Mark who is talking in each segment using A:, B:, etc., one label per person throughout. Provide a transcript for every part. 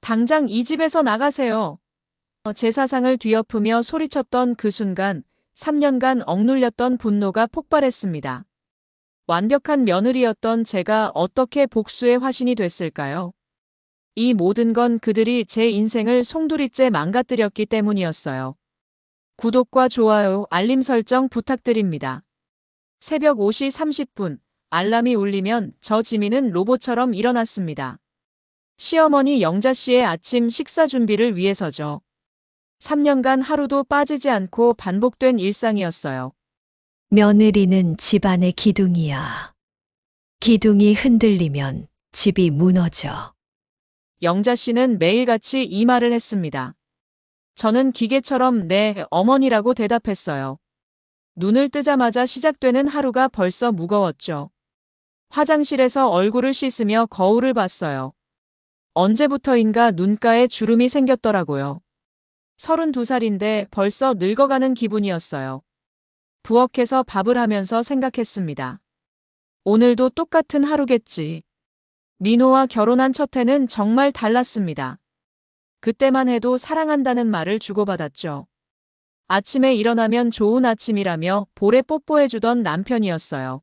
A: 당장 이 집에서 나가세요. 제 사상을 뒤엎으며 소리쳤던 그 순간 3년간 억눌렸던 분노가 폭발했습니다. 완벽한 며느리였던 제가 어떻게 복수의 화신이 됐을까요? 이 모든 건 그들이 제 인생을 송두리째 망가뜨렸기 때문이었어요. 구독과 좋아요, 알림 설정 부탁드립니다. 새벽 5시 30분, 알람이 울리면 저 지민은 로봇처럼 일어났습니다. 시어머니 영자 씨의 아침 식사 준비를 위해서죠. 3년간 하루도 빠지지 않고 반복된 일상이었어요.
B: 며느리는 집안의 기둥이야. 기둥이 흔들리면 집이 무너져.
A: 영자 씨는 매일같이 이 말을 했습니다. 저는 기계처럼 네, 어머니라고 대답했어요. 눈을 뜨자마자 시작되는 하루가 벌써 무거웠죠. 화장실에서 얼굴을 씻으며 거울을 봤어요. 언제부터인가 눈가에 주름이 생겼더라고요. 32살인데 벌써 늙어가는 기분이었어요. 부엌에서 밥을 하면서 생각했습니다. 오늘도 똑같은 하루겠지. 민호와 결혼한 첫 해는 정말 달랐습니다. 그때만 해도 사랑한다는 말을 주고받았죠. 아침에 일어나면 좋은 아침이라며 볼에 뽀뽀해주던 남편이었어요.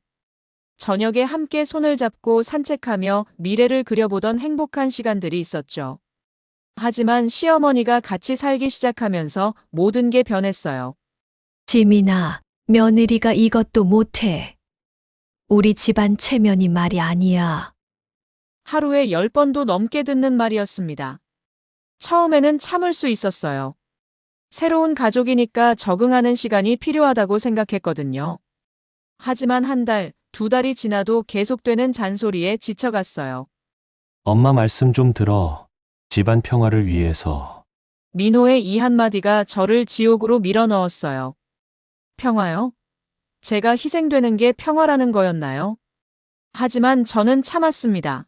A: 저녁에 함께 손을 잡고 산책하며 미래를 그려보던 행복한 시간들이 있었죠. 하지만 시어머니가 같이 살기 시작하면서 모든 게 변했어요.
B: 지민아, 며느리가 이것도 못해. 우리 집안 체면이 말이 아니야.
A: 하루에 10번도 넘게 듣는 말이었습니다. 처음에는 참을 수 있었어요. 새로운 가족이니까 적응하는 시간이 필요하다고 생각했거든요. 하지만 한 달, 2달이 지나도 계속되는 잔소리에 지쳐갔어요.
C: 엄마 말씀 좀 들어. 집안 평화를 위해서.
A: 민호의 이 한마디가 저를 지옥으로 밀어넣었어요. 평화요? 제가 희생되는 게 평화라는 거였나요? 하지만 저는 참았습니다.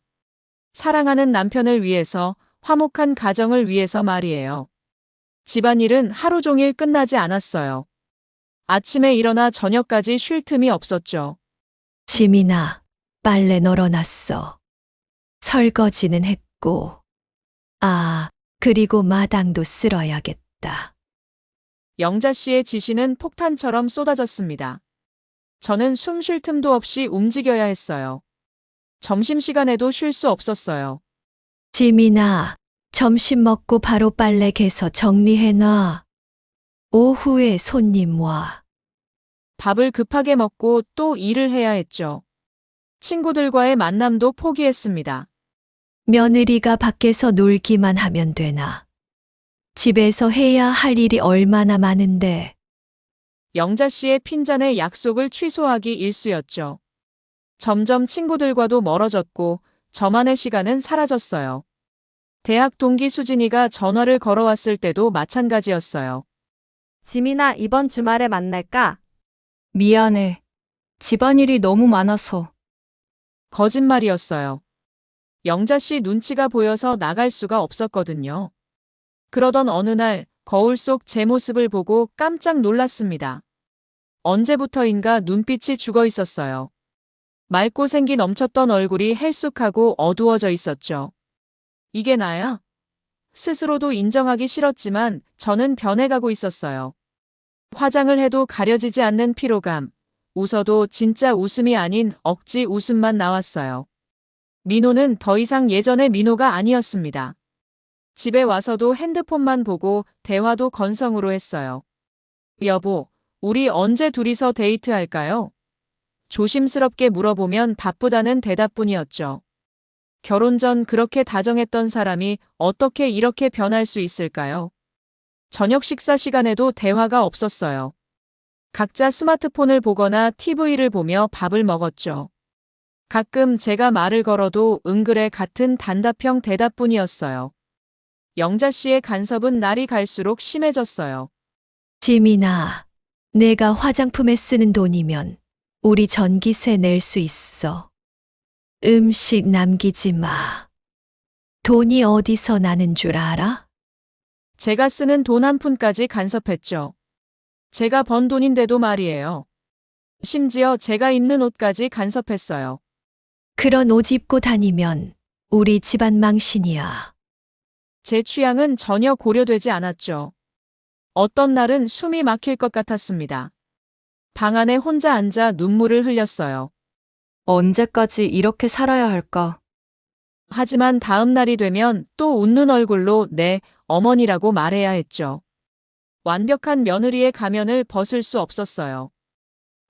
A: 사랑하는 남편을 위해서, 화목한 가정을 위해서 말이에요. 집안일은 하루 종일 끝나지 않았어요. 아침에 일어나 저녁까지 쉴 틈이 없었죠.
B: 지민아, 빨래 널어놨어. 설거지는 했고. 그리고 마당도 쓸어야겠다.
A: 영자 씨의 지시는 폭탄처럼 쏟아졌습니다. 저는 숨 쉴 틈도 없이 움직여야 했어요. 점심시간에도 쉴 수 없었어요.
B: 지민아, 점심 먹고 바로 빨래 개서 정리해놔. 오후에 손님 와.
A: 밥을 급하게 먹고 또 일을 해야 했죠. 친구들과의 만남도 포기했습니다.
B: 며느리가 밖에서 놀기만 하면 되나. 집에서 해야 할 일이 얼마나 많은데.
A: 영자 씨의 핀잔의 약속을 취소하기 일쑤였죠. 점점 친구들과도 멀어졌고 저만의 시간은 사라졌어요. 대학 동기 수진이가 전화를 걸어왔을 때도 마찬가지였어요.
D: 지민아, 이번 주말에 만날까?
E: 미안해. 집안일이 너무 많아서.
A: 거짓말이었어요. 영자 씨 눈치가 보여서 나갈 수가 없었거든요. 그러던 어느 날 거울 속 제 모습을 보고 깜짝 놀랐습니다. 언제부터인가 눈빛이 죽어 있었어요. 맑고 생기 넘쳤던 얼굴이 헬쑥하고 어두워져 있었죠. 이게 나야? 스스로도 인정하기 싫었지만 저는 변해가고 있었어요. 화장을 해도 가려지지 않는 피로감, 웃어도 진짜 웃음이 아닌 억지 웃음만 나왔어요. 민호는 더 이상 예전의 민호가 아니었습니다. 집에 와서도 핸드폰만 보고 대화도 건성으로 했어요. 여보, 우리 언제 둘이서 데이트할까요? 조심스럽게 물어보면 바쁘다는 대답뿐이었죠. 결혼 전 그렇게 다정했던 사람이 어떻게 이렇게 변할 수 있을까요? 저녁 식사 시간에도 대화가 없었어요. 각자 스마트폰을 보거나 TV를 보며 밥을 먹었죠. 가끔 제가 말을 걸어도 응그레 같은 단답형 대답뿐이었어요. 영자 씨의 간섭은 날이 갈수록 심해졌어요.
B: 지민아, 내가 화장품에 쓰는 돈이면 우리 전기세 낼 수 있어. 음식 남기지 마. 돈이 어디서 나는 줄 알아?
A: 제가 쓰는 돈 한 푼까지 간섭했죠. 제가 번 돈인데도 말이에요. 심지어 제가 입는 옷까지 간섭했어요.
B: 그런 옷 입고 다니면 우리 집안 망신이야.
A: 제 취향은 전혀 고려되지 않았죠. 어떤 날은 숨이 막힐 것 같았습니다. 방 안에 혼자 앉아 눈물을 흘렸어요.
E: 언제까지 이렇게 살아야 할까?
A: 하지만 다음 날이 되면 또 웃는 얼굴로 네, 어머니라고 말해야 했죠. 완벽한 며느리의 가면을 벗을 수 없었어요.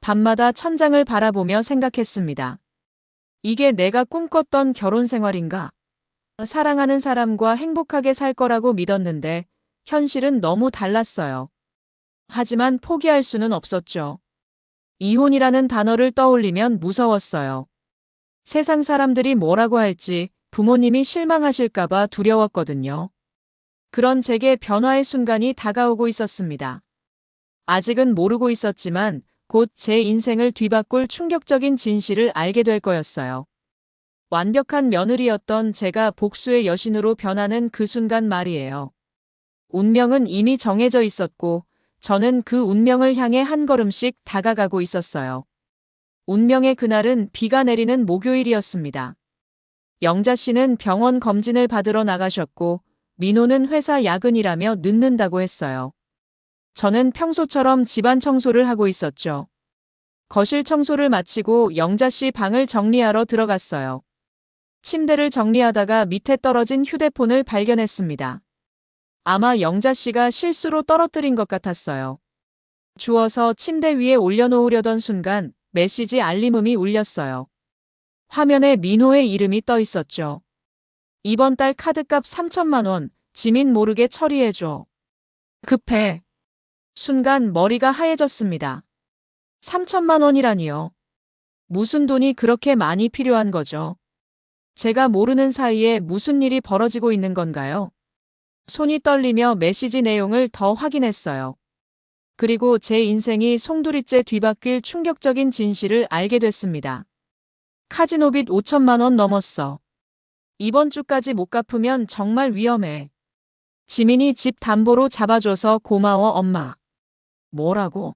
A: 밤마다 천장을 바라보며 생각했습니다. 이게 내가 꿈꿨던 결혼 생활인가? 사랑하는 사람과 행복하게 살 거라고 믿었는데 현실은 너무 달랐어요. 하지만 포기할 수는 없었죠. 이혼이라는 단어를 떠올리면 무서웠어요. 세상 사람들이 뭐라고 할지, 부모님이 실망하실까봐 두려웠거든요. 그런 제게 변화의 순간이 다가오고 있었습니다. 아직은 모르고 있었지만 곧 제 인생을 뒤바꿀 충격적인 진실을 알게 될 거였어요. 완벽한 며느리였던 제가 복수의 여신으로 변하는 그 순간 말이에요. 운명은 이미 정해져 있었고 저는 그 운명을 향해 한 걸음씩 다가가고 있었어요. 운명의 그날은 비가 내리는 목요일이었습니다. 영자 씨는 병원 검진을 받으러 나가셨고 민호는 회사 야근이라며 늦는다고 했어요. 저는 평소처럼 집안 청소를 하고 있었죠. 거실 청소를 마치고 영자 씨 방을 정리하러 들어갔어요. 침대를 정리하다가 밑에 떨어진 휴대폰을 발견했습니다. 아마 영자 씨가 실수로 떨어뜨린 것 같았어요. 주워서 침대 위에 올려놓으려던 순간 메시지 알림음이 울렸어요. 화면에 민호의 이름이 떠 있었죠. 이번 달 카드값 3천만 원, 지민 모르게 처리해줘. 급해. 순간 머리가 하얘졌습니다. 3천만 원이라니요. 무슨 돈이 그렇게 많이 필요한 거죠? 제가 모르는 사이에 무슨 일이 벌어지고 있는 건가요? 손이 떨리며 메시지 내용을 더 확인했어요. 그리고 제 인생이 송두리째 뒤바뀔 충격적인 진실을 알게 됐습니다. 카지노빚 5천만 원 넘었어. 이번 주까지 못 갚으면 정말 위험해. 지민이 집 담보로 잡아줘서 고마워 엄마. 뭐라고?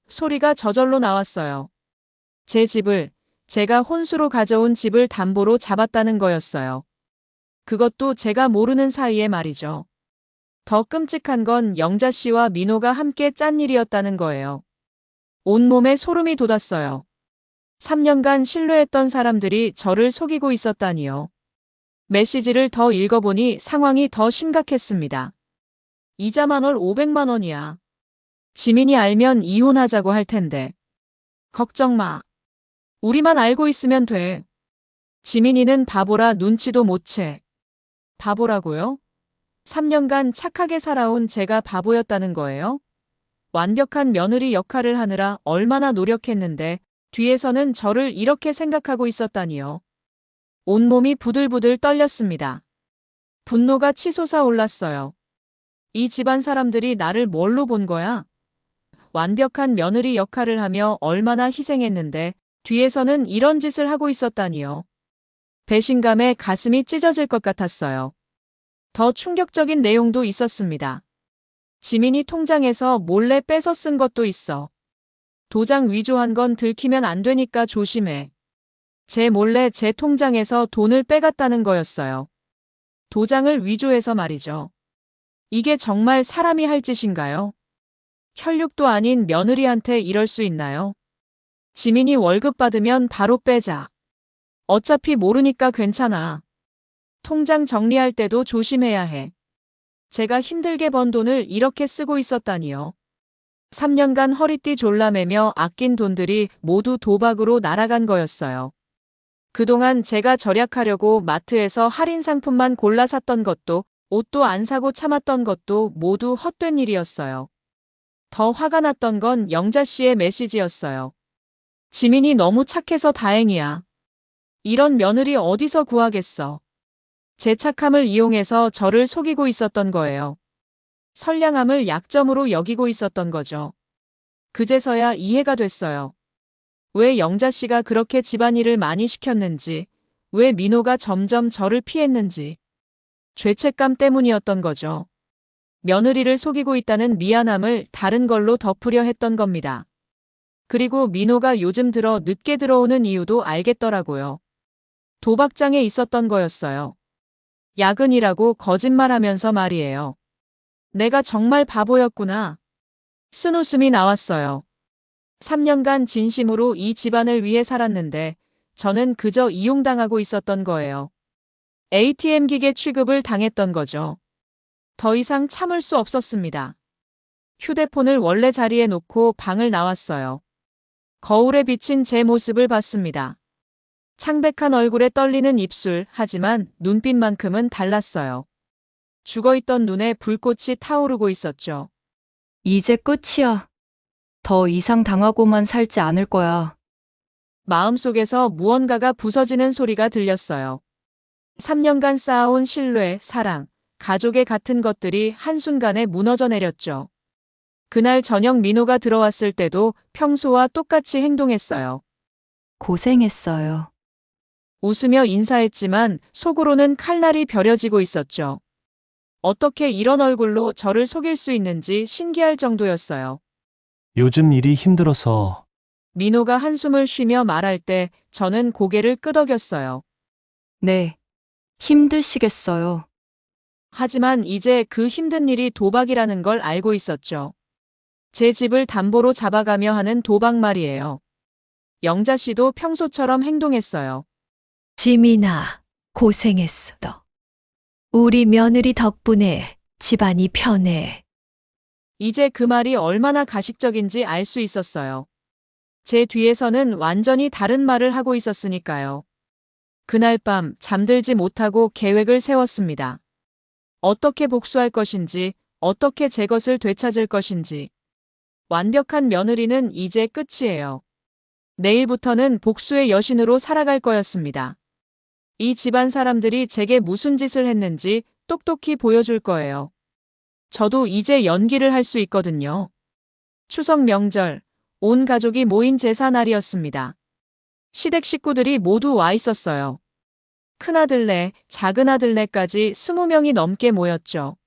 A: 소리가 저절로 나왔어요. 제 집을, 제가 혼수로 가져온 집을 담보로 잡았다는 거였어요. 그것도 제가 모르는 사이에 말이죠. 더 끔찍한 건 영자 씨와 민호가 함께 짠 일이었다는 거예요. 온몸에 소름이 돋았어요. 3년간 신뢰했던 사람들이 저를 속이고 있었다니요. 메시지를 더 읽어보니 상황이 더 심각했습니다. 이자만 월 500만 원이야. 지민이 알면 이혼하자고 할 텐데. 걱정 마. 우리만 알고 있으면 돼. 지민이는 바보라 눈치도 못 채. 바보라고요? 3년간 착하게 살아온 제가 바보였다는 거예요? 완벽한 며느리 역할을 하느라 얼마나 노력했는데 뒤에서는 저를 이렇게 생각하고 있었다니요. 온몸이 부들부들 떨렸습니다. 분노가 치솟아 올랐어요. 이 집안 사람들이 나를 뭘로 본 거야? 완벽한 며느리 역할을 하며 얼마나 희생했는데 뒤에서는 이런 짓을 하고 있었다니요. 배신감에 가슴이 찢어질 것 같았어요. 더 충격적인 내용도 있었습니다. 지민이 통장에서 몰래 빼서 쓴 것도 있어. 도장 위조한 건 들키면 안 되니까 조심해. 제 몰래 제 통장에서 돈을 빼갔다는 거였어요. 도장을 위조해서 말이죠. 이게 정말 사람이 할 짓인가요? 혈육도 아닌 며느리한테 이럴 수 있나요? 지민이 월급 받으면 바로 빼자. 어차피 모르니까 괜찮아. 통장 정리할 때도 조심해야 해. 제가 힘들게 번 돈을 이렇게 쓰고 있었다니요. 3년간 허리띠 졸라매며 아낀 돈들이 모두 도박으로 날아간 거였어요. 그동안 제가 절약하려고 마트에서 할인 상품만 골라 샀던 것도, 옷도 안 사고 참았던 것도 모두 헛된 일이었어요. 더 화가 났던 건 영자 씨의 메시지였어요. 지민이 너무 착해서 다행이야. 이런 며느리 어디서 구하겠어. 제 착함을 이용해서 저를 속이고 있었던 거예요. 선량함을 약점으로 여기고 있었던 거죠. 그제서야 이해가 됐어요. 왜 영자 씨가 그렇게 집안일을 많이 시켰는지, 왜 민호가 점점 저를 피했는지. 죄책감 때문이었던 거죠. 며느리를 속이고 있다는 미안함을 다른 걸로 덮으려 했던 겁니다. 그리고 민호가 요즘 들어 늦게 들어오는 이유도 알겠더라고요. 도박장에 있었던 거였어요. 야근이라고 거짓말하면서 말이에요. 내가 정말 바보였구나. 쓴웃음이 나왔어요. 3년간 진심으로 이 집안을 위해 살았는데 저는 그저 이용당하고 있었던 거예요. ATM 기계 취급을 당했던 거죠. 더 이상 참을 수 없었습니다. 휴대폰을 원래 자리에 놓고 방을 나왔어요. 거울에 비친 제 모습을 봤습니다. 창백한 얼굴에 떨리는 입술, 하지만 눈빛만큼은 달랐어요. 죽어있던 눈에 불꽃이 타오르고 있었죠.
E: 이제 끝이야. 더 이상 당하고만 살지 않을 거야.
A: 마음속에서 무언가가 부서지는 소리가 들렸어요. 3년간 쌓아온 신뢰, 사랑, 가족의 같은 것들이 한순간에 무너져 내렸죠. 그날 저녁 민호가 들어왔을 때도 평소와 똑같이 행동했어요.
E: 고생했어요.
A: 웃으며 인사했지만 속으로는 칼날이 벼려지고 있었죠. 어떻게 이런 얼굴로 저를 속일 수 있는지 신기할 정도였어요.
C: 요즘 일이 힘들어서
A: 민호가 한숨을 쉬며 말할 때 저는 고개를 끄덕였어요.
E: 네. 힘드시겠어요.
A: 하지만 이제 그 힘든 일이 도박이라는 걸 알고 있었죠. 제 집을 담보로 잡아가며 하는 도박 말이에요. 영자 씨도 평소처럼 행동했어요.
B: 지민아, 고생했어. 우리 며느리 덕분에 집안이 편해.
A: 이제 그 말이 얼마나 가식적인지 알 수 있었어요. 제 뒤에서는 완전히 다른 말을 하고 있었으니까요. 그날 밤 잠들지 못하고 계획을 세웠습니다. 어떻게 복수할 것인지, 어떻게 제 것을 되찾을 것인지. 완벽한 며느리는 이제 끝이에요. 내일부터는 복수의 여신으로 살아갈 거였습니다. 이 집안 사람들이 제게 무슨 짓을 했는지 똑똑히 보여줄 거예요. 저도 이제 연기를 할 수 있거든요. 추석 명절, 온 가족이 모인 제사 날이었습니다. 시댁 식구들이 모두 와 있었어요. 큰아들네, 작은아들네까지 20명이 넘게 모였죠.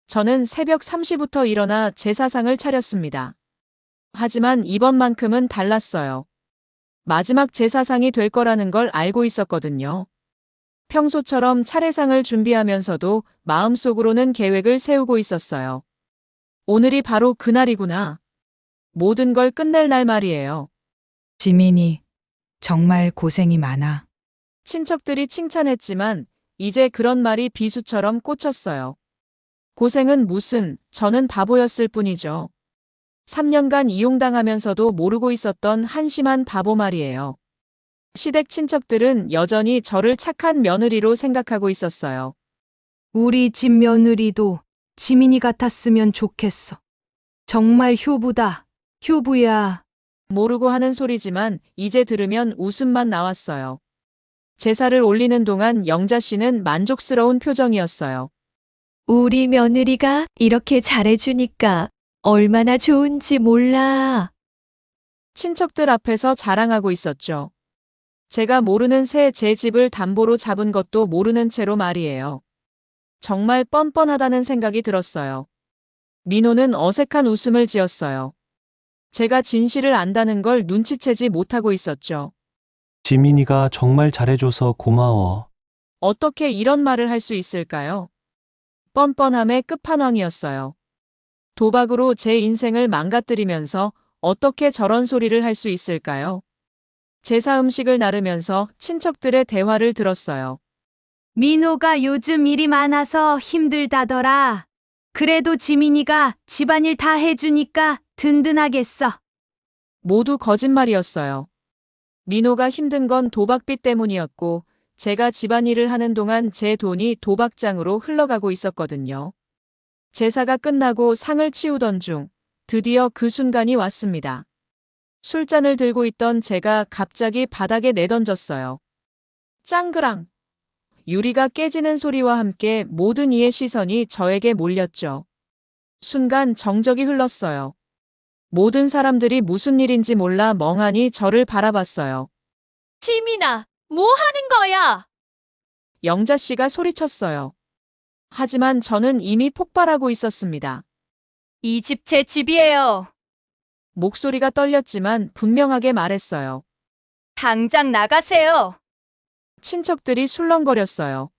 A: 저는 새벽 3시부터 일어나 제사상을 차렸습니다. 하지만 이번만큼은 달랐어요. 마지막 제사상이 될 거라는 걸 알고 있었거든요. 평소처럼 차례상을 준비하면서도 마음속으로는 계획을 세우고 있었어요. 오늘이 바로 그날이구나. 모든 걸 끝낼 날 말이에요.
F: 지민이 정말 고생이 많아.
A: 친척들이 칭찬했지만 이제 그런 말이 비수처럼 꽂혔어요. 고생은 무슨, 저는 바보였을 뿐이죠. 3년간 이용당하면서도 모르고 있었던 한심한 바보 말이에요. 시댁 친척들은 여전히 저를 착한 며느리로 생각하고 있었어요.
G: 우리 집 며느리도 지민이 같았으면 좋겠어. 정말 효부다. 효부야.
A: 모르고 하는 소리지만 이제 들으면 웃음만 나왔어요. 제사를 올리는 동안 영자 씨는 만족스러운 표정이었어요.
B: 우리 며느리가 이렇게 잘해주니까 얼마나 좋은지 몰라.
A: 친척들 앞에서 자랑하고 있었죠. 제가 모르는 새 제 집을 담보로 잡은 것도 모르는 채로 말이에요. 정말 뻔뻔하다는 생각이 들었어요. 민호는 어색한 웃음을 지었어요. 제가 진실을 안다는 걸 눈치채지 못하고 있었죠.
C: 지민이가 정말 잘해줘서 고마워.
A: 어떻게 이런 말을 할 수 있을까요? 뻔뻔함의 끝판왕이었어요. 도박으로 제 인생을 망가뜨리면서 어떻게 저런 소리를 할 수 있을까요? 제사 음식을 나르면서 친척들의 대화를 들었어요.
G: 민호가 요즘 일이 많아서 힘들다더라. 그래도 지민이가 집안일 다 해주니까 든든하겠어.
A: 모두 거짓말이었어요. 민호가 힘든 건 도박빚 때문이었고 제가 집안일을 하는 동안 제 돈이 도박장으로 흘러가고 있었거든요. 제사가 끝나고 상을 치우던 중 드디어 그 순간이 왔습니다. 술잔을 들고 있던 제가 갑자기 바닥에 내던졌어요. 짱그랑! 유리가 깨지는 소리와 함께 모든 이의 시선이 저에게 몰렸죠. 순간 정적이 흘렀어요. 모든 사람들이 무슨 일인지 몰라 멍하니 저를 바라봤어요.
B: 지민아, 뭐 하는 거야?
A: 영자 씨가 소리쳤어요. 하지만 저는 이미 폭발하고 있었습니다.
B: 이 집 제 집이에요.
A: 목소리가 떨렸지만 분명하게 말했어요.
B: 당장 나가세요.
A: 친척들이 술렁거렸어요.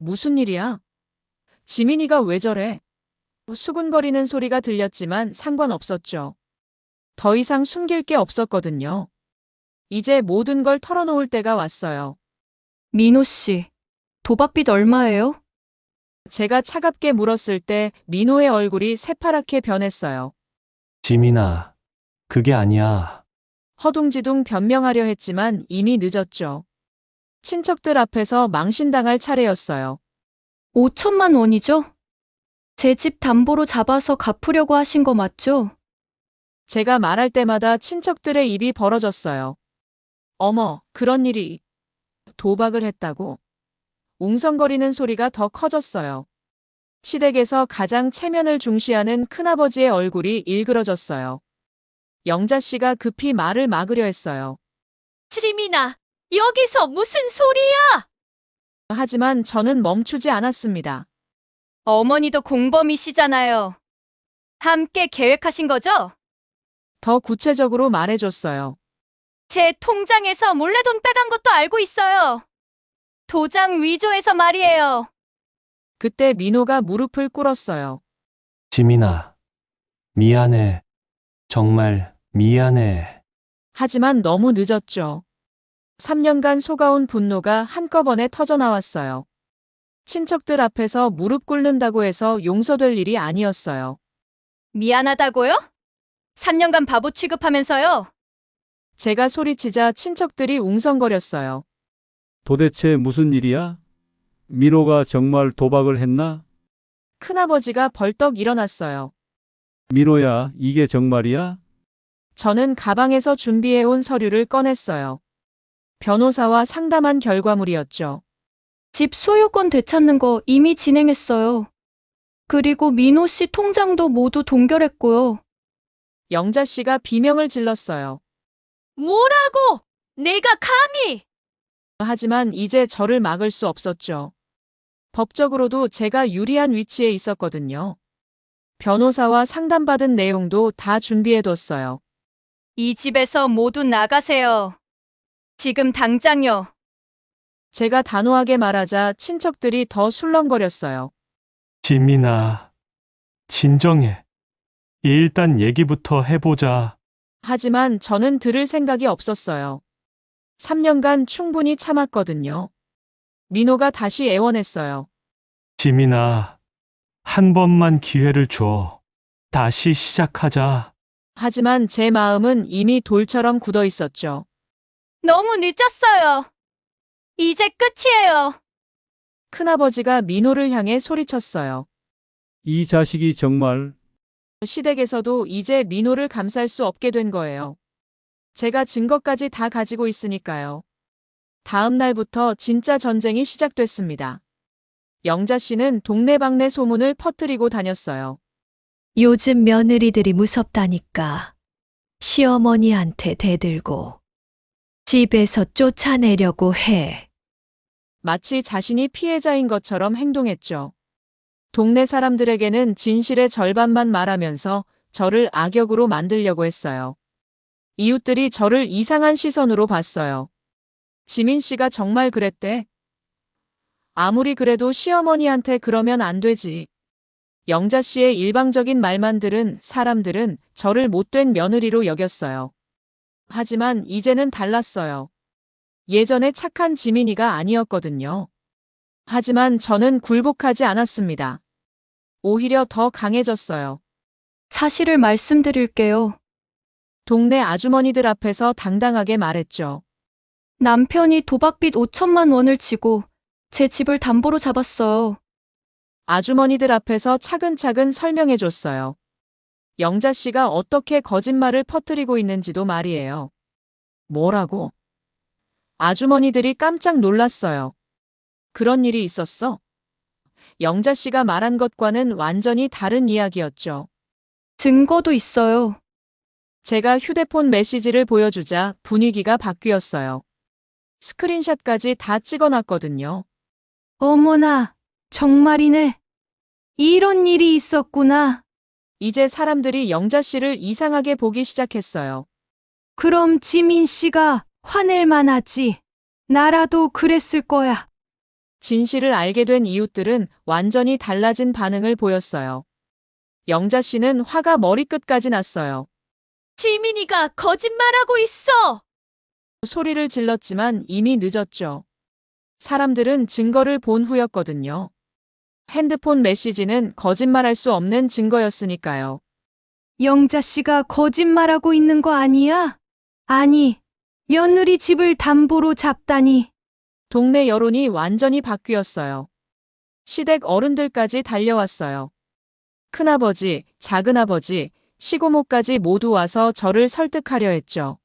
A: 무슨 일이야? 지민이가 왜 저래? 수군거리는 소리가 들렸지만 상관없었죠. 더 이상 숨길 게 없었거든요. 이제 모든 걸 털어놓을 때가 왔어요.
E: 민호 씨, 도박빚 얼마예요?
A: 제가 차갑게 물었을 때 민호의 얼굴이 새파랗게 변했어요.
C: 지민아, 그게 아니야.
A: 허둥지둥 변명하려 했지만 이미 늦었죠. 친척들 앞에서 망신당할 차례였어요.
E: 5천만 원이죠? 제 집 담보로 잡아서 갚으려고 하신 거 맞죠?
A: 제가 말할 때마다 친척들의 입이 벌어졌어요. 어머, 그런 일이. 도박을 했다고. 웅성거리는 소리가 더 커졌어요. 시댁에서 가장 체면을 중시하는 큰아버지의 얼굴이 일그러졌어요. 영자 씨가 급히 말을 막으려 했어요.
B: 지민아, 여기서 무슨 소리야?
A: 하지만 저는 멈추지 않았습니다.
E: 어머니도 공범이시잖아요. 함께 계획하신 거죠?
A: 더 구체적으로 말해줬어요.
E: 제 통장에서 몰래 돈 빼간 것도 알고 있어요. 도장 위조해서 말이에요.
A: 그때 민호가 무릎을 꿇었어요.
C: 지민아, 미안해. 정말 미안해.
A: 하지만 너무 늦었죠. 3년간 속아온 분노가 한꺼번에 터져나왔어요. 친척들 앞에서 무릎 꿇는다고 해서 용서될 일이 아니었어요.
E: 미안하다고요? 3년간 바보 취급하면서요.
A: 제가 소리치자 친척들이 웅성거렸어요.
H: 도대체 무슨 일이야? 민호가 정말 도박을 했나?
A: 큰아버지가 벌떡 일어났어요.
H: 민호야, 이게 정말이야?
A: 저는 가방에서 준비해온 서류를 꺼냈어요. 변호사와 상담한 결과물이었죠.
E: 집 소유권 되찾는 거 이미 진행했어요. 그리고 민호 씨 통장도 모두 동결했고요.
A: 영자 씨가 비명을 질렀어요.
B: 뭐라고? 내가 감히?
A: 하지만 이제 저를 막을 수 없었죠. 법적으로도 제가 유리한 위치에 있었거든요. 변호사와 상담받은 내용도 다 준비해뒀어요.
E: 이 집에서 모두 나가세요. 지금 당장요.
A: 제가 단호하게 말하자 친척들이 더 술렁거렸어요.
C: 지민아, 진정해. 일단 얘기부터 해보자.
A: 하지만 저는 들을 생각이 없었어요. 3년간 충분히 참았거든요. 민호가 다시 애원했어요.
C: 지민아, 한 번만 기회를 줘. 다시 시작하자.
A: 하지만 제 마음은 이미 돌처럼 굳어 있었죠.
E: 너무 늦었어요. 이제 끝이에요.
A: 큰아버지가 민호를 향해 소리쳤어요.
H: 이 자식이 정말
A: 시댁에서도 이제 민호를 감쌀 수 없게 된 거예요. 제가 증거까지 다 가지고 있으니까요. 다음 날부터 진짜 전쟁이 시작됐습니다. 영자 씨는 동네방네 소문을 퍼뜨리고 다녔어요.
B: 요즘 며느리들이 무섭다니까. 시어머니한테 대들고 집에서 쫓아내려고 해.
A: 마치 자신이 피해자인 것처럼 행동했죠. 동네 사람들에게는 진실의 절반만 말하면서 저를 악역으로 만들려고 했어요. 이웃들이 저를 이상한 시선으로 봤어요. 지민 씨가 정말 그랬대? 아무리 그래도 시어머니한테 그러면 안 되지. 영자 씨의 일방적인 말만 들은 사람들은 저를 못된 며느리로 여겼어요. 하지만 이제는 달랐어요. 예전에 착한 지민이가 아니었거든요. 하지만 저는 굴복하지 않았습니다. 오히려 더 강해졌어요.
E: 사실을 말씀드릴게요.
A: 동네 아주머니들 앞에서 당당하게 말했죠.
E: 남편이 도박빚 5천만 원을 지고 제 집을 담보로 잡았어요.
A: 아주머니들 앞에서 차근차근 설명해줬어요. 영자 씨가 어떻게 거짓말을 퍼뜨리고 있는지도 말이에요. 뭐라고? 아주머니들이 깜짝 놀랐어요. 그런 일이 있었어? 영자 씨가 말한 것과는 완전히 다른 이야기였죠.
E: 증거도 있어요.
A: 제가 휴대폰 메시지를 보여주자 분위기가 바뀌었어요. 스크린샷까지 다 찍어놨거든요.
G: 어머나, 정말이네. 이런 일이 있었구나.
A: 이제 사람들이 영자 씨를 이상하게 보기 시작했어요.
G: 그럼 지민 씨가 화낼 만하지. 나라도 그랬을 거야.
A: 진실을 알게 된 이웃들은 완전히 달라진 반응을 보였어요. 영자 씨는 화가 머리끝까지 났어요.
B: 지민이가 거짓말하고 있어!
A: 소리를 질렀지만 이미 늦었죠. 사람들은 증거를 본 후였거든요. 핸드폰 메시지는 거짓말할 수 없는 증거였으니까요.
G: 영자 씨가 거짓말하고 있는 거 아니야? 아니, 며느리 집을 담보로 잡다니.
A: 동네 여론이 완전히 바뀌었어요. 시댁 어른들까지 달려왔어요. 큰아버지, 작은아버지, 시고모까지 모두 와서 저를 설득하려 했죠.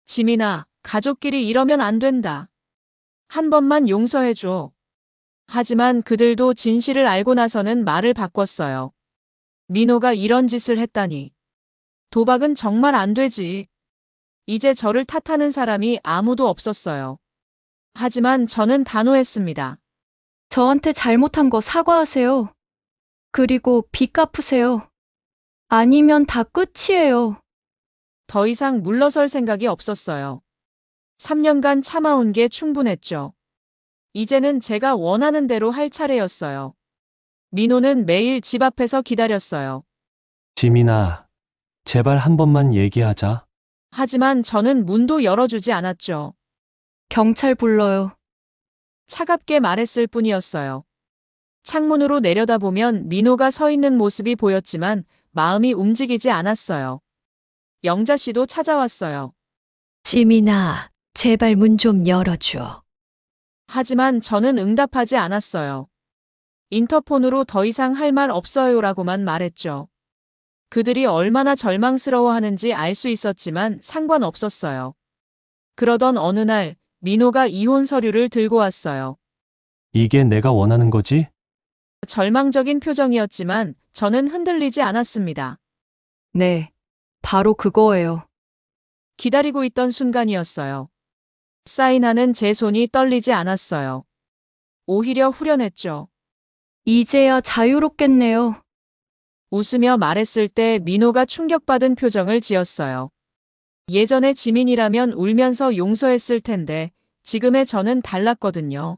A: 지민아, 가족끼리 이러면 안 된다. 한 번만 용서해줘. 하지만 그들도 진실을 알고 나서는 말을 바꿨어요. 민호가 이런 짓을 했다니. 도박은 정말 안 되지. 이제 저를 탓하는 사람이 아무도 없었어요. 하지만 저는 단호했습니다.
E: 저한테 잘못한 거 사과하세요. 그리고 빚 갚으세요. 아니면 다 끝이에요.
A: 더 이상 물러설 생각이 없었어요. 3년간 참아온 게 충분했죠. 이제는 제가 원하는 대로 할 차례였어요. 민호는 매일 집 앞에서 기다렸어요.
C: 지민아, 제발 한 번만 얘기하자.
A: 하지만 저는 문도 열어주지 않았죠.
E: 경찰 불러요.
A: 차갑게 말했을 뿐이었어요. 창문으로 내려다보면 민호가 서 있는 모습이 보였지만 마음이 움직이지 않았어요. 영자 씨도 찾아왔어요.
B: 지민아, 제발 문 좀 열어줘.
A: 하지만 저는 응답하지 않았어요. 인터폰으로 더 이상 할 말 없어요라고만 말했죠. 그들이 얼마나 절망스러워하는지 알 수 있었지만 상관없었어요. 그러던 어느 날 민호가 이혼 서류를 들고 왔어요.
C: 이게 내가 원하는 거지?
A: 절망적인 표정이었지만 저는 흔들리지 않았습니다.
E: 네, 바로 그거예요.
A: 기다리고 있던 순간이었어요. 사인하는 제 손이 떨리지 않았어요. 오히려 후련했죠.
E: 이제야 자유롭겠네요.
A: 웃으며 말했을 때 민호가 충격받은 표정을 지었어요. 예전에 지민이라면 울면서 용서했을 텐데 지금의 저는 달랐거든요.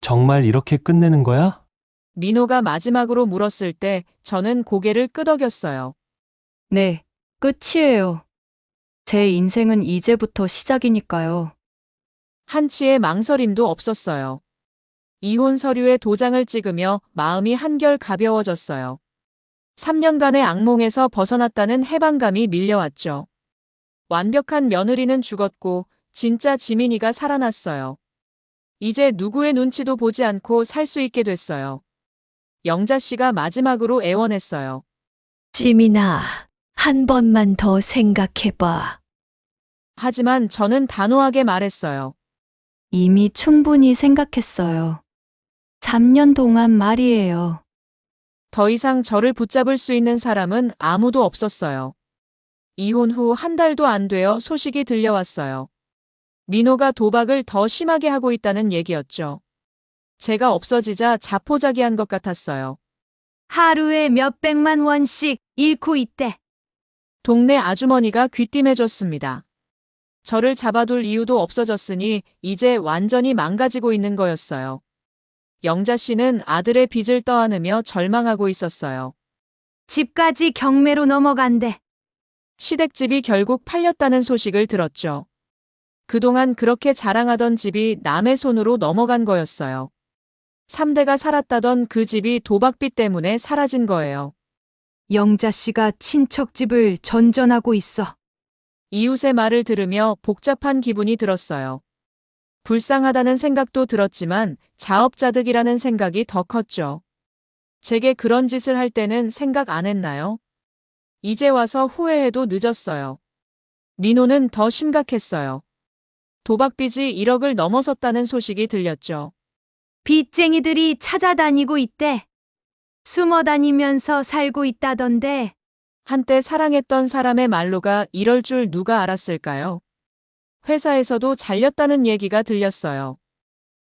C: 정말 이렇게 끝내는 거야?
A: 민호가 마지막으로 물었을 때 저는 고개를 끄덕였어요.
E: 네, 끝이에요. 제 인생은 이제부터 시작이니까요.
A: 한치의 망설임도 없었어요. 이혼 서류에 도장을 찍으며 마음이 한결 가벼워졌어요. 3년간의 악몽에서 벗어났다는 해방감이 밀려왔죠. 완벽한 며느리는 죽었고 진짜 지민이가 살아났어요. 이제 누구의 눈치도 보지 않고 살 수 있게 됐어요. 영자 씨가 마지막으로 애원했어요.
B: 지민아, 한 번만 더 생각해봐.
A: 하지만 저는 단호하게 말했어요.
E: 이미 충분히 생각했어요. 3년 동안 말이에요.
A: 더 이상 저를 붙잡을 수 있는 사람은 아무도 없었어요. 이혼 후 한 달도 안 되어 소식이 들려왔어요. 민호가 도박을 더 심하게 하고 있다는 얘기였죠. 제가 없어지자 자포자기한 것 같았어요.
G: 하루에 몇백만 원씩 잃고 있대.
A: 동네 아주머니가 귀띔해줬습니다. 저를 잡아둘 이유도 없어졌으니 이제 완전히 망가지고 있는 거였어요. 영자 씨는 아들의 빚을 떠안으며 절망하고 있었어요.
G: 집까지 경매로 넘어간대.
A: 시댁집이 결국 팔렸다는 소식을 들었죠. 그동안 그렇게 자랑하던 집이 남의 손으로 넘어간 거였어요. 3대가 살았다던 그 집이 도박빚 때문에 사라진 거예요.
G: 영자 씨가 친척 집을 전전하고 있어.
A: 이웃의 말을 들으며 복잡한 기분이 들었어요. 불쌍하다는 생각도 들었지만 자업자득이라는 생각이 더 컸죠. 제게 그런 짓을 할 때는 생각 안 했나요? 이제 와서 후회해도 늦었어요. 민호는 더 심각했어요. 도박빚이 1억을 넘어섰다는 소식이 들렸죠.
G: 빚쟁이들이 찾아다니고 있대. 숨어 다니면서 살고 있다던데.
A: 한때 사랑했던 사람의 말로가 이럴 줄 누가 알았을까요? 회사에서도 잘렸다는 얘기가 들렸어요.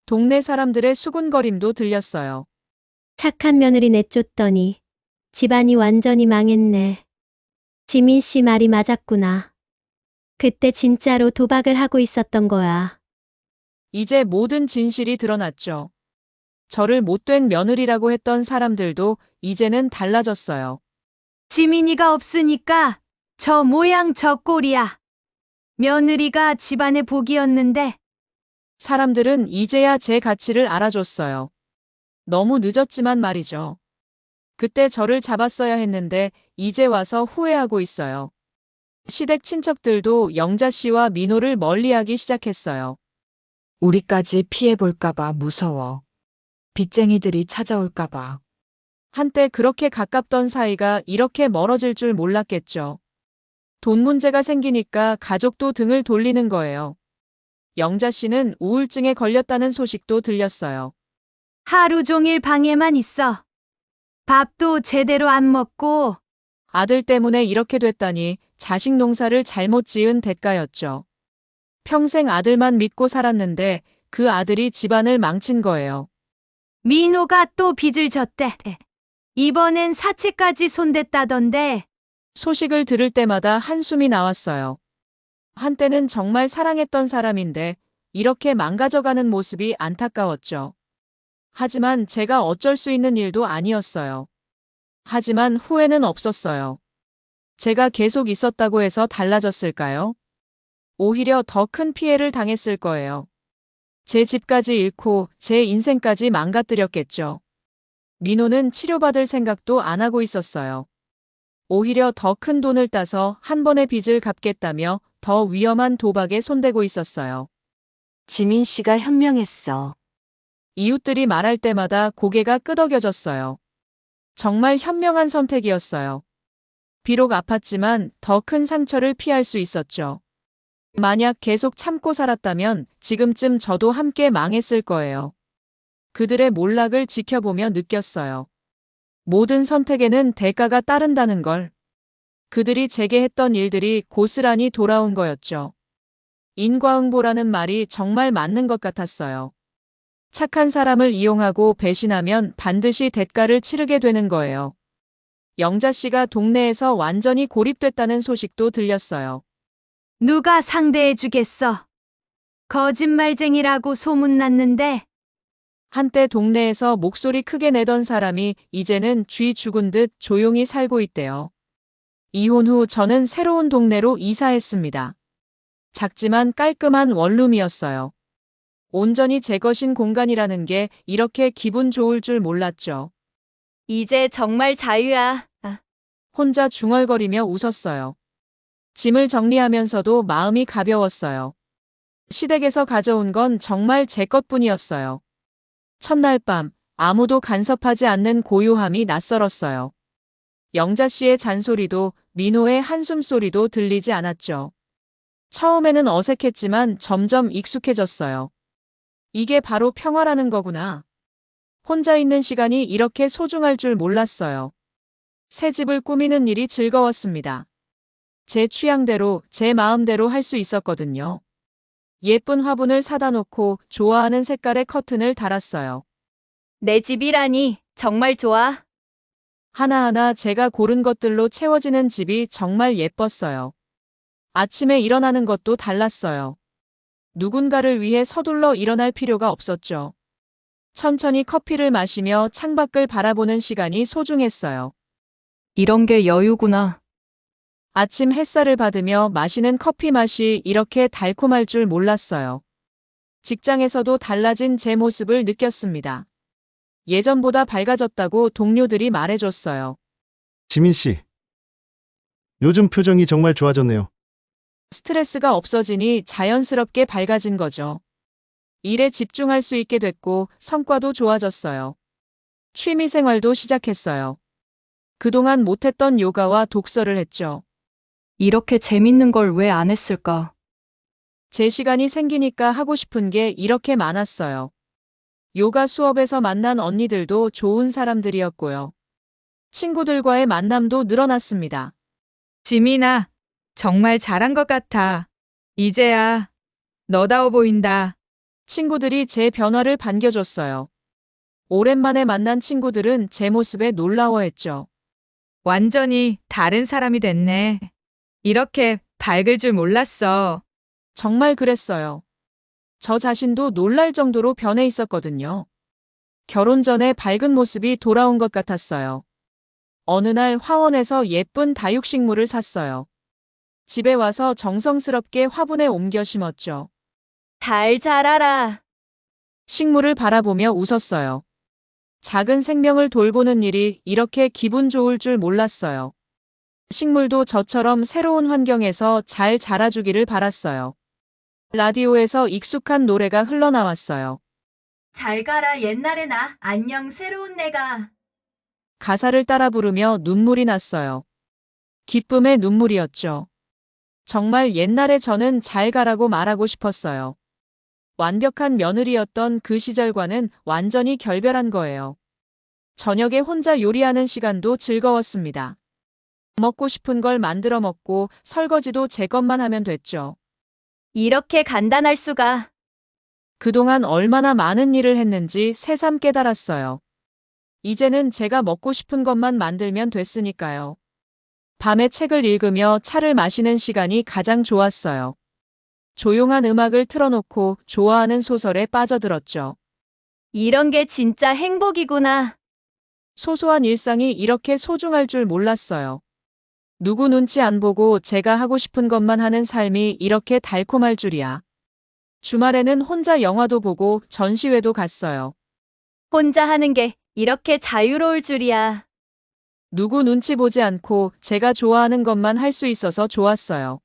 A: 동네 사람들의 수군거림도 들렸어요.
I: 착한 며느리 내쫓더니 집안이 완전히 망했네. 지민 씨 말이 맞았구나. 그때 진짜로 도박을 하고 있었던 거야.
A: 이제 모든 진실이 드러났죠. 저를 못된 며느리라고 했던 사람들도 이제는 달라졌어요.
G: 지민이가 없으니까 저 모양 저 꼴이야. 며느리가 집안의 복이었는데
A: 사람들은 이제야 제 가치를 알아줬어요. 너무 늦었지만 말이죠. 그때 저를 잡았어야 했는데 이제 와서 후회하고 있어요. 시댁 친척들도 영자 씨와 민호를 멀리하기 시작했어요.
J: 우리까지 피해볼까봐 무서워. 빚쟁이들이 찾아올까봐.
A: 한때 그렇게 가깝던 사이가 이렇게 멀어질 줄 몰랐겠죠. 돈 문제가 생기니까 가족도 등을 돌리는 거예요. 영자 씨는 우울증에 걸렸다는 소식도 들렸어요.
G: 하루 종일 방에만 있어. 밥도 제대로 안 먹고
A: 아들 때문에 이렇게 됐다니 자식 농사를 잘못 지은 대가였죠. 평생 아들만 믿고 살았는데 그 아들이 집안을 망친 거예요.
G: 민호가 또 빚을 졌대. 이번엔 사채까지 손댔다던데.
A: 소식을 들을 때마다 한숨이 나왔어요. 한때는 정말 사랑했던 사람인데 이렇게 망가져가는 모습이 안타까웠죠. 하지만 제가 어쩔 수 있는 일도 아니었어요. 하지만 후회는 없었어요. 제가 계속 있었다고 해서 달라졌을까요? 오히려 더 큰 피해를 당했을 거예요. 제 집까지 잃고 제 인생까지 망가뜨렸겠죠. 민호는 치료받을 생각도 안 하고 있었어요. 오히려 더 큰 돈을 따서 한 번의 빚을 갚겠다며 더 위험한 도박에 손대고 있었어요.
K: 지민 씨가 현명했어.
A: 이웃들이 말할 때마다 고개가 끄덕여졌어요. 정말 현명한 선택이었어요. 비록 아팠지만 더 큰 상처를 피할 수 있었죠. 만약 계속 참고 살았다면 지금쯤 저도 함께 망했을 거예요. 그들의 몰락을 지켜보며 느꼈어요. 모든 선택에는 대가가 따른다는 걸. 그들이 제게 했던 일들이 고스란히 돌아온 거였죠. 인과응보라는 말이 정말 맞는 것 같았어요. 착한 사람을 이용하고 배신하면 반드시 대가를 치르게 되는 거예요. 영자 씨가 동네에서 완전히 고립됐다는 소식도 들렸어요.
G: 누가 상대해 주겠어. 거짓말쟁이라고 소문났는데.
A: 한때 동네에서 목소리 크게 내던 사람이 이제는 쥐 죽은 듯 조용히 살고 있대요. 이혼 후 저는 새로운 동네로 이사했습니다. 작지만 깔끔한 원룸이었어요. 온전히 제 것인 공간이라는 게 이렇게 기분 좋을 줄 몰랐죠.
E: 이제 정말 자유야.
A: 혼자 중얼거리며 웃었어요. 짐을 정리하면서도 마음이 가벼웠어요. 시댁에서 가져온 건 정말 제 것뿐이었어요. 첫날 밤 아무도 간섭하지 않는 고요함이 낯설었어요. 영자 씨의 잔소리도 민호의 한숨소리도 들리지 않았죠. 처음에는 어색했지만 점점 익숙해졌어요. 이게 바로 평화라는 거구나. 혼자 있는 시간이 이렇게 소중할 줄 몰랐어요. 새 집을 꾸미는 일이 즐거웠습니다. 제 취향대로, 제 마음대로 할 수 있었거든요. 예쁜 화분을 사다 놓고 좋아하는 색깔의 커튼을 달았어요.
E: 내 집이라니 정말 좋아.
A: 하나하나 제가 고른 것들로 채워지는 집이 정말 예뻤어요. 아침에 일어나는 것도 달랐어요. 누군가를 위해 서둘러 일어날 필요가 없었죠. 천천히 커피를 마시며 창밖을 바라보는 시간이 소중했어요.
E: 이런 게 여유구나.
A: 아침 햇살을 받으며 마시는 커피 맛이 이렇게 달콤할 줄 몰랐어요. 직장에서도 달라진 제 모습을 느꼈습니다. 예전보다 밝아졌다고 동료들이 말해줬어요.
L: 지민 씨, 요즘 표정이 정말 좋아졌네요.
A: 스트레스가 없어지니 자연스럽게 밝아진 거죠. 일에 집중할 수 있게 됐고 성과도 좋아졌어요. 취미 생활도 시작했어요. 그동안 못했던 요가와 독서를 했죠.
E: 이렇게 재밌는 걸 왜 안 했을까?
A: 제 시간이 생기니까 하고 싶은 게 이렇게 많았어요. 요가 수업에서 만난 언니들도 좋은 사람들이었고요. 친구들과의 만남도 늘어났습니다.
F: 지민아, 정말 잘한 것 같아. 이제야 너다워 보인다.
A: 친구들이 제 변화를 반겨줬어요. 오랜만에 만난 친구들은 제 모습에 놀라워했죠.
F: 완전히 다른 사람이 됐네. 이렇게 밝을 줄 몰랐어.
A: 정말 그랬어요. 저 자신도 놀랄 정도로 변해 있었거든요. 결혼 전에 밝은 모습이 돌아온 것 같았어요. 어느 날 화원에서 예쁜 다육식물을 샀어요. 집에 와서 정성스럽게 화분에 옮겨 심었죠.
E: 잘 자라라.
A: 식물을 바라보며 웃었어요. 작은 생명을 돌보는 일이 이렇게 기분 좋을 줄 몰랐어요. 식물도 저처럼 새로운 환경에서 잘 자라주기를 바랐어요. 라디오에서 익숙한 노래가 흘러나왔어요.
E: 잘 가라 옛날의 나. 안녕 새로운 내가.
A: 가사를 따라 부르며 눈물이 났어요. 기쁨의 눈물이었죠. 정말 옛날에 저는 잘 가라고 말하고 싶었어요. 완벽한 며느리였던 그 시절과는 완전히 결별한 거예요. 저녁에 혼자 요리하는 시간도 즐거웠습니다. 먹고 싶은 걸 만들어 먹고 설거지도 제 것만 하면 됐죠.
E: 이렇게 간단할 수가.
A: 그동안 얼마나 많은 일을 했는지 새삼 깨달았어요. 이제는 제가 먹고 싶은 것만 만들면 됐으니까요. 밤에 책을 읽으며 차를 마시는 시간이 가장 좋았어요. 조용한 음악을 틀어놓고 좋아하는 소설에 빠져들었죠.
E: 이런 게 진짜 행복이구나.
A: 소소한 일상이 이렇게 소중할 줄 몰랐어요. 누구 눈치 안 보고 제가 하고 싶은 것만 하는 삶이 이렇게 달콤할 줄이야. 주말에는 혼자 영화도 보고 전시회도 갔어요.
E: 혼자 하는 게 이렇게 자유로울 줄이야.
A: 누구 눈치 보지 않고 제가 좋아하는 것만 할 수 있어서 좋았어요.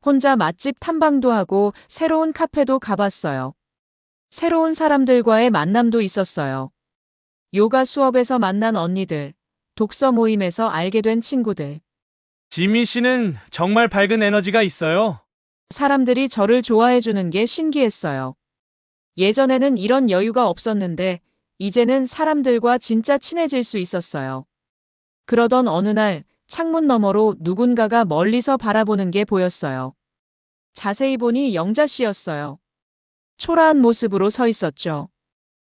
A: 혼자 맛집 탐방도 하고 새로운 카페도 가봤어요. 새로운 사람들과의 만남도 있었어요. 요가 수업에서 만난 언니들, 독서 모임에서 알게 된 친구들.
M: 지민 씨는 정말 밝은 에너지가 있어요.
A: 사람들이 저를 좋아해 주는 게 신기했어요. 예전에는 이런 여유가 없었는데 이제는 사람들과 진짜 친해질 수 있었어요. 그러던 어느 날 창문 너머로 누군가가 멀리서 바라보는 게 보였어요. 자세히 보니 영자 씨였어요. 초라한 모습으로 서 있었죠.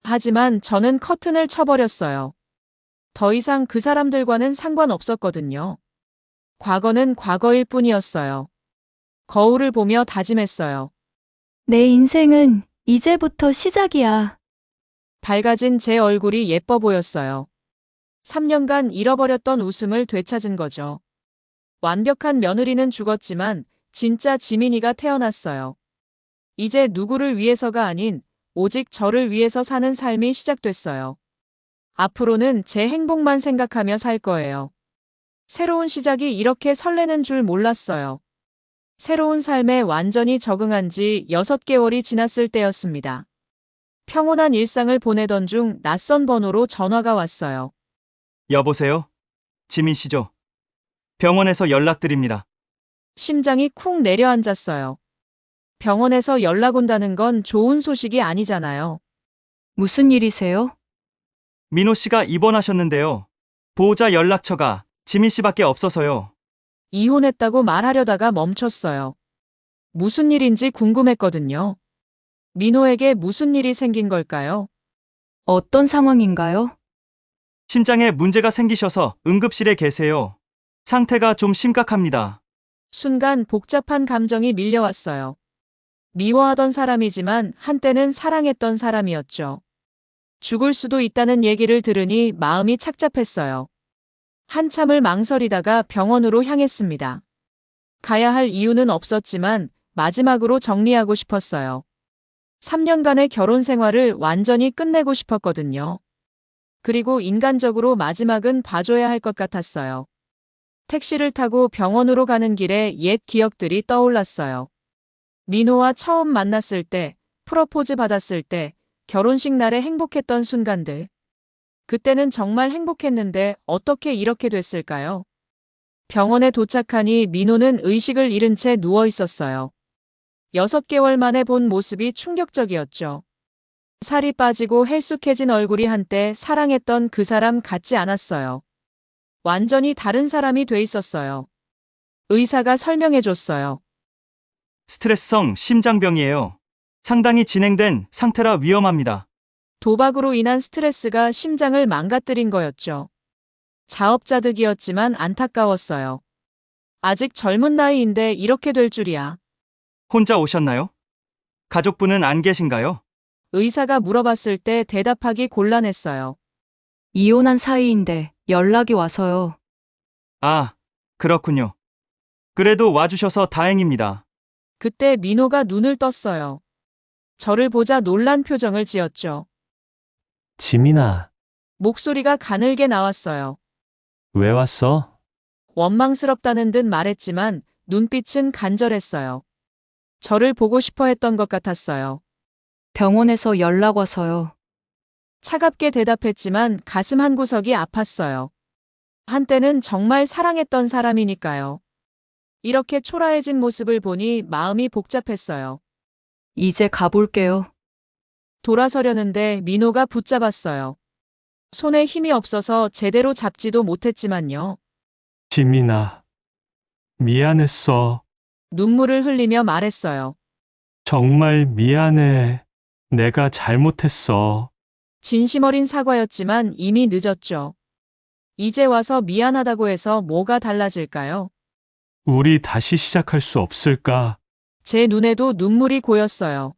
A: 하지만 저는 커튼을 쳐버렸어요. 더 이상 그 사람들과는 상관없었거든요. 과거는 과거일 뿐이었어요. 거울을 보며 다짐했어요.
E: 내 인생은 이제부터 시작이야.
A: 밝아진 제 얼굴이 예뻐 보였어요. 3년간 잃어버렸던 웃음을 되찾은 거죠. 완벽한 며느리는 죽었지만 진짜 지민이가 태어났어요. 이제 누구를 위해서가 아닌 오직 저를 위해서 사는 삶이 시작됐어요. 앞으로는 제 행복만 생각하며 살 거예요. 새로운 시작이 이렇게 설레는 줄 몰랐어요. 새로운 삶에 완전히 적응한 지 6개월이 지났을 때였습니다. 평온한 일상을 보내던 중 낯선 번호로 전화가 왔어요.
N: 여보세요? 지민 씨죠? 병원에서 연락드립니다.
A: 심장이 쿵 내려앉았어요. 병원에서 연락 온다는 건 좋은 소식이 아니잖아요.
E: 무슨 일이세요?
N: 민호 씨가 입원하셨는데요. 보호자 연락처가 지민 씨밖에 없어서요.
A: 이혼했다고 말하려다가 멈췄어요. 무슨 일인지 궁금했거든요. 민호에게 무슨 일이 생긴 걸까요?
E: 어떤 상황인가요?
N: 심장에 문제가 생기셔서 응급실에 계세요. 상태가 좀 심각합니다.
A: 순간 복잡한 감정이 밀려왔어요. 미워하던 사람이지만 한때는 사랑했던 사람이었죠. 죽을 수도 있다는 얘기를 들으니 마음이 착잡했어요. 한참을 망설이다가 병원으로 향했습니다. 가야 할 이유는 없었지만 마지막으로 정리하고 싶었어요. 3년간의 결혼 생활을 완전히 끝내고 싶었거든요. 그리고 인간적으로 마지막은 봐줘야 할 것 같았어요. 택시를 타고 병원으로 가는 길에 옛 기억들이 떠올랐어요. 민호와 처음 만났을 때, 프로포즈 받았을 때, 결혼식 날에 행복했던 순간들. 그때는 정말 행복했는데 어떻게 이렇게 됐을까요? 병원에 도착하니 민호는 의식을 잃은 채 누워 있었어요. 6개월 만에 본 모습이 충격적이었죠. 살이 빠지고 헬쑥해진 얼굴이 한때 사랑했던 그 사람 같지 않았어요. 완전히 다른 사람이 돼 있었어요. 의사가 설명해줬어요.
N: 스트레스성 심장병이에요. 상당히 진행된 상태라 위험합니다.
A: 도박으로 인한 스트레스가 심장을 망가뜨린 거였죠. 자업자득이었지만 안타까웠어요. 아직 젊은 나이인데 이렇게 될 줄이야.
N: 혼자 오셨나요? 가족분은 안 계신가요?
A: 의사가 물어봤을 때 대답하기 곤란했어요.
E: 이혼한 사이인데 연락이 와서요.
N: 아, 그렇군요. 그래도 와주셔서 다행입니다.
A: 그때 민호가 눈을 떴어요. 저를 보자 놀란 표정을 지었죠.
C: 지민아,
A: 목소리가 가늘게 나왔어요.
C: 왜 왔어?
A: 원망스럽다는 듯 말했지만 눈빛은 간절했어요. 저를 보고 싶어 했던 것 같았어요.
E: 병원에서 연락 와서요.
A: 차갑게 대답했지만 가슴 한구석이 아팠어요. 한때는 정말 사랑했던 사람이니까요. 이렇게 초라해진 모습을 보니 마음이 복잡했어요.
E: 이제 가볼게요.
A: 돌아서려는데 민호가 붙잡았어요. 손에 힘이 없어서 제대로 잡지도 못했지만요.
C: 지민아, 미안했어.
A: 눈물을 흘리며 말했어요.
C: 정말 미안해. 내가 잘못했어.
A: 진심 어린 사과였지만 이미 늦었죠. 이제 와서 미안하다고 해서 뭐가 달라질까요?
C: 우리 다시 시작할 수 없을까?
A: 제 눈에도 눈물이 고였어요.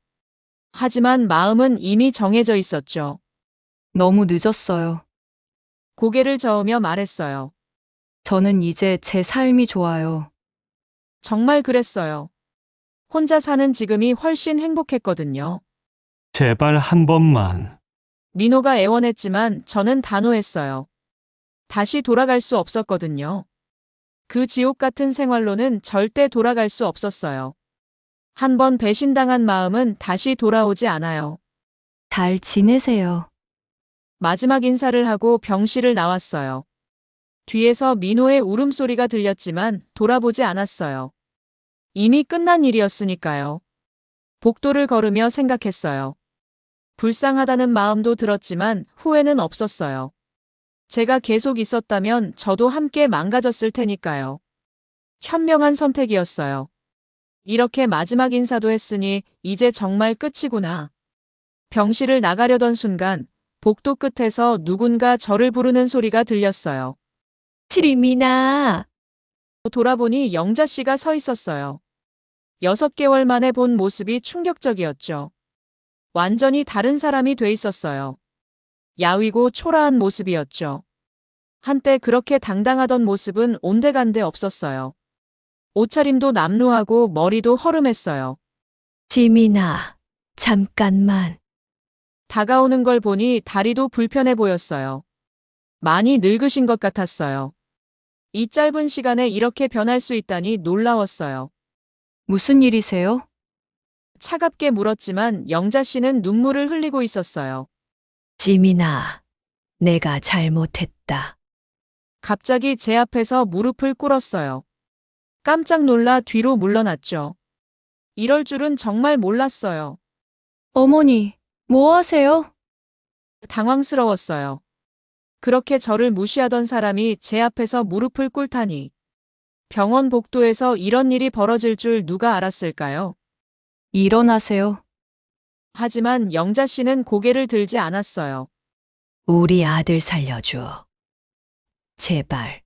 A: 하지만 마음은 이미 정해져 있었죠.
E: 너무 늦었어요.
A: 고개를 저으며 말했어요.
E: 저는 이제 제 삶이 좋아요.
A: 정말 그랬어요. 혼자 사는 지금이 훨씬 행복했거든요.
C: 제발 한 번만.
A: 민호가 애원했지만 저는 단호했어요. 다시 돌아갈 수 없었거든요. 그 지옥 같은 생활로는 절대 돌아갈 수 없었어요. 한 번 배신당한 마음은 다시 돌아오지 않아요.
E: 잘 지내세요.
A: 마지막 인사를 하고 병실을 나왔어요. 뒤에서 민호의 울음소리가 들렸지만 돌아보지 않았어요. 이미 끝난 일이었으니까요. 복도를 걸으며 생각했어요. 불쌍하다는 마음도 들었지만 후회는 없었어요. 제가 계속 있었다면 저도 함께 망가졌을 테니까요. 현명한 선택이었어요. 이렇게 마지막 인사도 했으니 이제 정말 끝이구나. 병실을 나가려던 순간 복도 끝에서 누군가 저를 부르는 소리가 들렸어요.
B: 지민아.
A: 돌아보니 영자 씨가 서 있었어요. 6개월 만에 본 모습이 충격적이었죠. 완전히 다른 사람이 돼 있었어요. 야위고 초라한 모습이었죠. 한때 그렇게 당당하던 모습은 온데간데 없었어요. 옷차림도 남루하고 머리도 허름했어요.
B: 지민아, 잠깐만.
A: 다가오는 걸 보니 다리도 불편해 보였어요. 많이 늙으신 것 같았어요. 이 짧은 시간에 이렇게 변할 수 있다니 놀라웠어요.
E: 무슨 일이세요?
A: 차갑게 물었지만 영자 씨는 눈물을 흘리고 있었어요.
B: 지민아, 내가 잘못했다.
A: 갑자기 제 앞에서 무릎을 꿇었어요. 깜짝 놀라 뒤로 물러났죠. 이럴 줄은 정말 몰랐어요.
E: 어머니, 뭐 하세요?
A: 당황스러웠어요. 그렇게 저를 무시하던 사람이 제 앞에서 무릎을 꿇다니. 병원 복도에서 이런 일이 벌어질 줄 누가 알았을까요?
E: 일어나세요.
A: 하지만 영자 씨는 고개를 들지 않았어요.
B: 우리 아들 살려줘. 제발.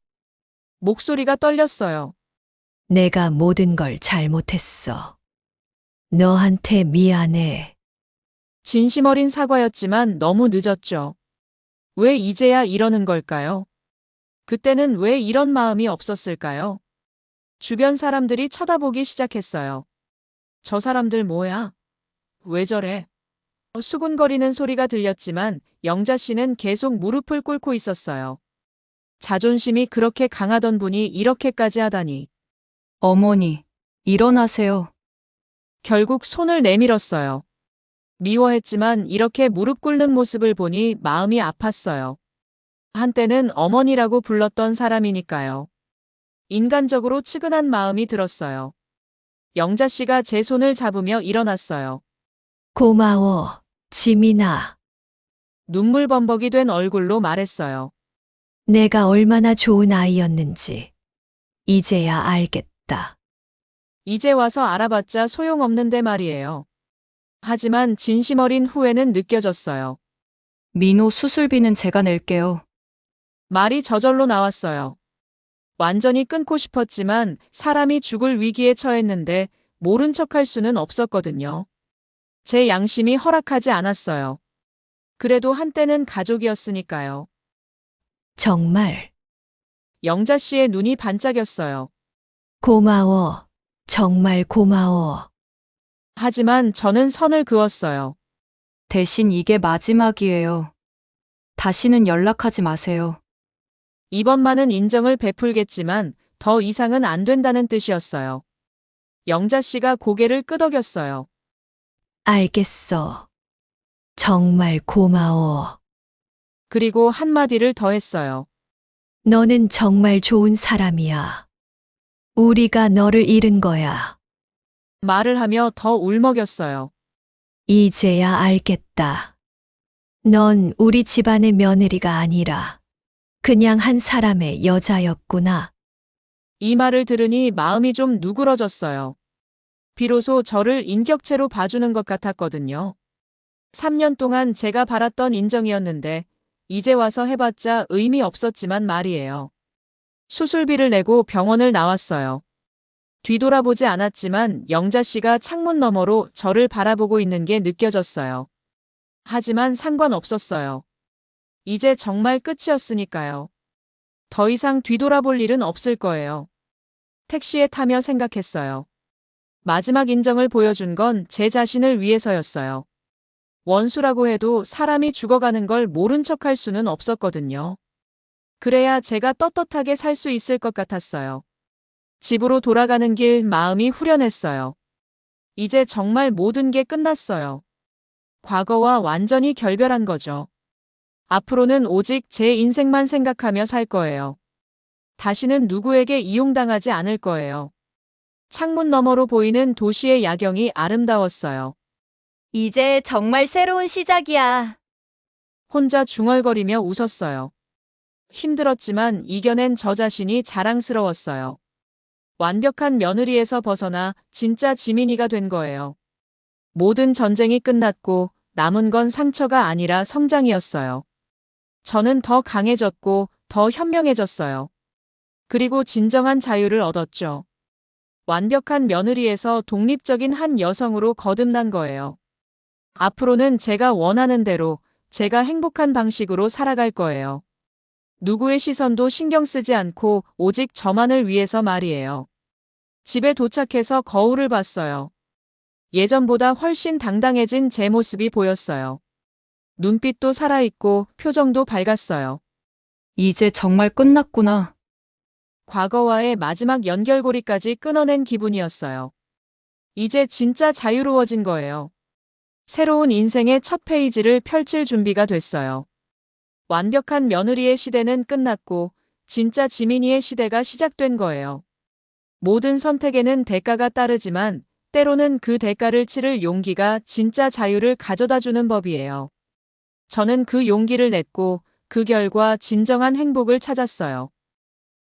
A: 목소리가 떨렸어요.
B: 내가 모든 걸 잘못했어. 너한테 미안해.
A: 진심 어린 사과였지만 너무 늦었죠. 왜 이제야 이러는 걸까요? 그때는 왜 이런 마음이 없었을까요? 주변 사람들이 쳐다보기 시작했어요. 저 사람들 뭐야? 왜 저래? 수군거리는 소리가 들렸지만 영자 씨는 계속 무릎을 꿇고 있었어요. 자존심이 그렇게 강하던 분이 이렇게까지 하다니.
E: 어머니, 일어나세요.
A: 결국 손을 내밀었어요. 미워했지만 이렇게 무릎 꿇는 모습을 보니 마음이 아팠어요. 한때는 어머니라고 불렀던 사람이니까요. 인간적으로 측은한 마음이 들었어요. 영자 씨가 제 손을 잡으며 일어났어요.
B: 고마워, 지민아.
A: 눈물 범벅이 된 얼굴로 말했어요.
B: 내가 얼마나 좋은 아이였는지 이제야 알겠다.
A: 이제 와서 알아봤자 소용없는데 말이에요. 하지만 진심 어린 후회는 느껴졌어요.
E: 민호 수술비는 제가 낼게요.
A: 말이 저절로 나왔어요. 완전히 끊고 싶었지만 사람이 죽을 위기에 처했는데 모른 척할 수는 없었거든요. 제 양심이 허락하지 않았어요. 그래도 한때는 가족이었으니까요.
B: 정말
A: 영자 씨의 눈이 반짝였어요.
B: 고마워. 정말 고마워.
A: 하지만 저는 선을 그었어요.
E: 대신 이게 마지막이에요. 다시는 연락하지 마세요.
A: 이번만은 인정을 베풀겠지만 더 이상은 안 된다는 뜻이었어요. 영자 씨가 고개를 끄덕였어요.
B: 알겠어. 정말 고마워.
A: 그리고 한마디를 더 했어요.
B: 너는 정말 좋은 사람이야. 우리가 너를 잃은 거야.
A: 말을 하며 더 울먹였어요.
B: 이제야 알겠다. 넌 우리 집안의 며느리가 아니라 그냥 한 사람의 여자였구나.
A: 이 말을 들으니 마음이 좀 누그러졌어요. 비로소 저를 인격체로 봐주는 것 같았거든요. 3년 동안 제가 바랐던 인정이었는데 이제 와서 해봤자 의미 없었지만 말이에요. 수술비를 내고 병원을 나왔어요. 뒤돌아보지 않았지만 영자 씨가 창문 너머로 저를 바라보고 있는 게 느껴졌어요. 하지만 상관없었어요. 이제 정말 끝이었으니까요. 더 이상 뒤돌아볼 일은 없을 거예요. 택시에 타며 생각했어요. 마지막 인정을 보여준 건 제 자신을 위해서였어요. 원수라고 해도 사람이 죽어가는 걸 모른 척할 수는 없었거든요. 그래야 제가 떳떳하게 살 수 있을 것 같았어요. 집으로 돌아가는 길 마음이 후련했어요. 이제 정말 모든 게 끝났어요. 과거와 완전히 결별한 거죠. 앞으로는 오직 제 인생만 생각하며 살 거예요. 다시는 누구에게 이용당하지 않을 거예요. 창문 너머로 보이는 도시의 야경이 아름다웠어요.
E: 이제 정말 새로운 시작이야.
A: 혼자 중얼거리며 웃었어요. 힘들었지만 이겨낸 저 자신이 자랑스러웠어요. 완벽한 며느리에서 벗어나 진짜 지민이가 된 거예요. 모든 전쟁이 끝났고 남은 건 상처가 아니라 성장이었어요. 저는 더 강해졌고 더 현명해졌어요. 그리고 진정한 자유를 얻었죠. 완벽한 며느리에서 독립적인 한 여성으로 거듭난 거예요. 앞으로는 제가 원하는 대로 제가 행복한 방식으로 살아갈 거예요. 누구의 시선도 신경 쓰지 않고 오직 저만을 위해서 말이에요. 집에 도착해서 거울을 봤어요. 예전보다 훨씬 당당해진 제 모습이 보였어요. 눈빛도 살아있고 표정도 밝았어요.
E: 이제 정말 끝났구나.
A: 과거와의 마지막 연결고리까지 끊어낸 기분이었어요. 이제 진짜 자유로워진 거예요. 새로운 인생의 첫 페이지를 펼칠 준비가 됐어요. 완벽한 며느리의 시대는 끝났고 진짜 지민이의 시대가 시작된 거예요. 모든 선택에는 대가가 따르지만 때로는 그 대가를 치를 용기가 진짜 자유를 가져다 주는 법이에요. 저는 그 용기를 냈고 그 결과 진정한 행복을 찾았어요.